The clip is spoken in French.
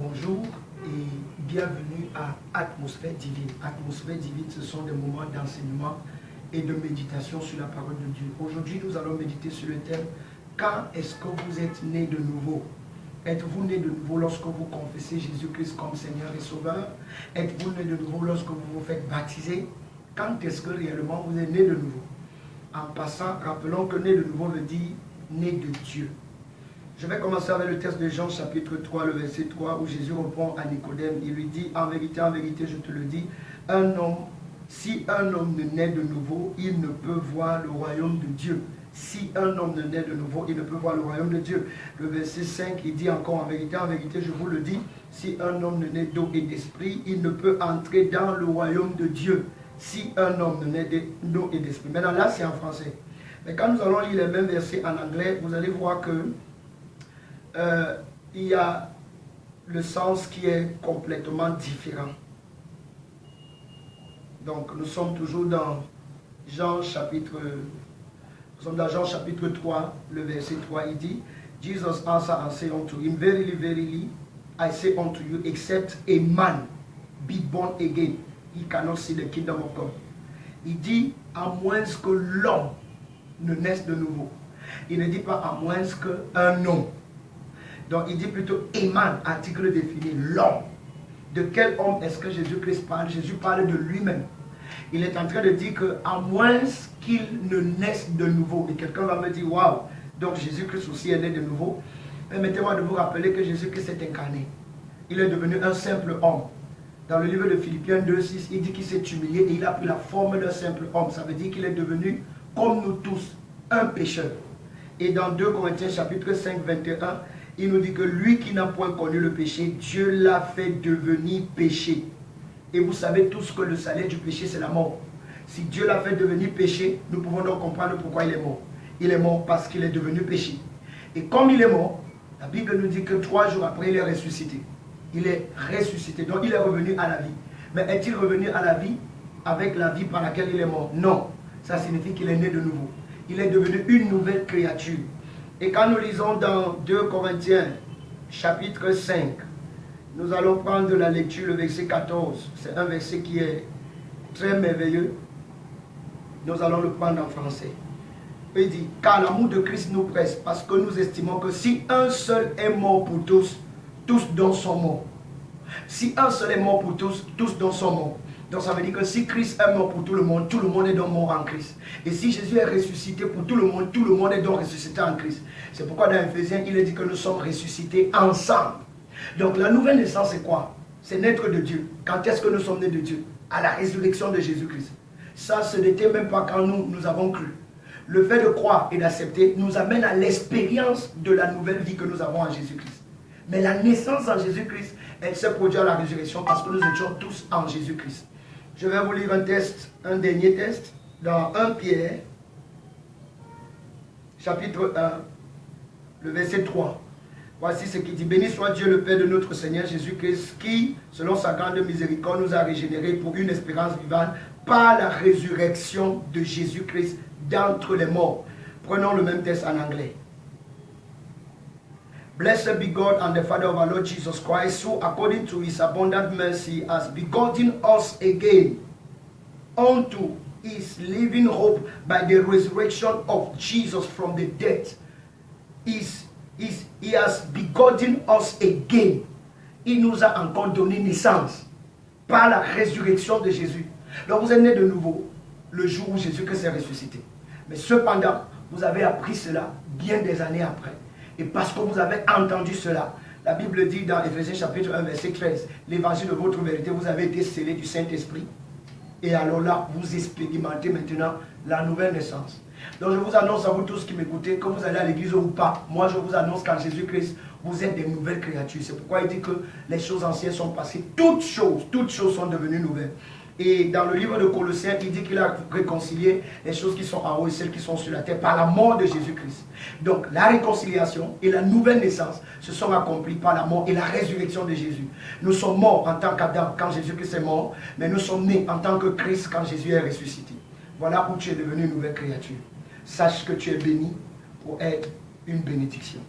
Bonjour et bienvenue à Atmosphère Divine. Atmosphère Divine, ce sont des moments d'enseignement et de méditation sur la parole de Dieu. Aujourd'hui, nous allons méditer sur le thème « Quand est-ce que vous êtes né de nouveau ?» Êtes-vous né de nouveau lorsque vous confessez Jésus-Christ comme Seigneur et Sauveur? Êtes-vous né de nouveau lorsque vous vous faites baptiser? Quand est-ce que réellement vous êtes né de nouveau? En passant, rappelons que né de nouveau veut dire né de Dieu. Je vais commencer avec le texte de Jean chapitre 3, le verset 3, où Jésus répond à Nicodème. Il lui dit, en vérité, je te le dis, si un homme ne naît de nouveau, il ne peut voir le royaume de Dieu. Si un homme ne naît de nouveau, il ne peut voir le royaume de Dieu. Le verset 5, il dit encore, en vérité, je vous le dis, si un homme ne naît d'eau et d'esprit, il ne peut entrer dans le royaume de Dieu. Si un homme ne naît d'eau et d'esprit. Maintenant, là, c'est en français. Mais quand nous allons lire les mêmes versets en anglais, vous allez voir que il y a le sens qui est complètement différent. Donc nous sommes toujours dans Jean chapitre 3, le verset 3, il dit, Jesus answered and said unto him, Verily, verily, I say unto you, except a man be born again, he cannot see the kingdom of God. Il dit, à moins que l'homme ne naisse de nouveau. Il ne dit pas à moins qu'un homme. Donc il dit plutôt Eman, article défini, l'homme. De quel homme est-ce que Jésus-Christ parle? Jésus parle de lui-même. Il est en train de dire qu'à moins qu'il ne naisse de nouveau. Et quelqu'un va me dire, waouh, donc Jésus-Christ aussi est né de nouveau. Permettez-moi de vous rappeler que Jésus-Christ est incarné. Il est devenu un simple homme. Dans le livre de Philippiens 2,6, il dit qu'il s'est humilié et il a pris la forme d'un simple homme. Ça veut dire qu'il est devenu, comme nous tous, un pécheur. Et dans 2 Corinthiens chapitre 5, 21, il nous dit que lui qui n'a point connu le péché, Dieu l'a fait devenir péché. Et vous savez tous que le salaire du péché, c'est la mort. Si Dieu l'a fait devenir péché, nous pouvons donc comprendre pourquoi il est mort. Il est mort parce qu'il est devenu péché. Et comme il est mort, la Bible nous dit que 3 jours après, il est ressuscité. Il est ressuscité, donc il est revenu à la vie. Mais est-il revenu à la vie avec la vie par laquelle il est mort? Non. Ça signifie qu'il est né de nouveau. Il est devenu une nouvelle créature. Et quand nous lisons dans 2 Corinthiens, chapitre 5, nous allons prendre la lecture, le verset 14. C'est un verset qui est très merveilleux. Nous allons le prendre en français. Il dit, car l'amour de Christ nous presse, parce que nous estimons que si un seul est mort pour tous, tous donc sont morts. Si un seul est mort pour tous, tous donc sont morts. Donc ça veut dire que si Christ est mort pour tout le monde est donc mort en Christ. Et si Jésus est ressuscité pour tout le monde est donc ressuscité en Christ. C'est pourquoi dans Ephésiens, il est dit que nous sommes ressuscités ensemble. Donc la nouvelle naissance, c'est quoi? C'est naître de Dieu. Quand est-ce que nous sommes nés de Dieu? À la résurrection de Jésus-Christ. Ça, ce n'était même pas quand nous avons cru. Le fait de croire et d'accepter nous amène à l'expérience de la nouvelle vie que nous avons en Jésus-Christ. Mais la naissance en Jésus-Christ, elle s'est produite à la résurrection parce que nous étions tous en Jésus-Christ. Je vais vous lire un dernier test, dans 1 Pierre, chapitre 1, le verset 3. Voici ce qu'il dit. Béni soit Dieu le Père de notre Seigneur Jésus-Christ, qui, selon sa grande miséricorde, nous a régénérés pour une espérance vivante par la résurrection de Jésus-Christ d'entre les morts. Prenons le même test en anglais. Blessed be God and the Father of our Lord Jesus Christ, who according to his abundant mercy has begotten us again unto his living hope by the resurrection of Jesus from the dead. He has begotten us again. Il nous a encore donné naissance par la résurrection de Jésus. Donc vous êtes né de nouveau le jour où Jésus-Christ est ressuscité. Mais cependant, vous avez appris cela bien des années après. Et parce que vous avez entendu cela, la Bible dit dans Ephésiens chapitre 1, verset 13, l'évangile de votre vérité, vous avez été scellé du Saint-Esprit. Et alors là, vous expérimentez maintenant la nouvelle naissance. Donc je vous annonce à vous tous qui m'écoutez, que vous allez à l'église ou pas, moi je vous annonce qu'en Jésus-Christ, vous êtes des nouvelles créatures. C'est pourquoi il dit que les choses anciennes sont passées, toutes choses sont devenues nouvelles. Et dans le livre de Colossiens, il dit qu'il a réconcilié les choses qui sont en haut et celles qui sont sur la terre par la mort de Jésus-Christ. Donc la réconciliation et la nouvelle naissance se sont accomplies par la mort et la résurrection de Jésus. Nous sommes morts en tant qu'Adam quand Jésus-Christ est mort, mais nous sommes nés en tant que Christ quand Jésus est ressuscité. Voilà où tu es devenu une nouvelle créature. Sache que tu es béni pour être une bénédiction.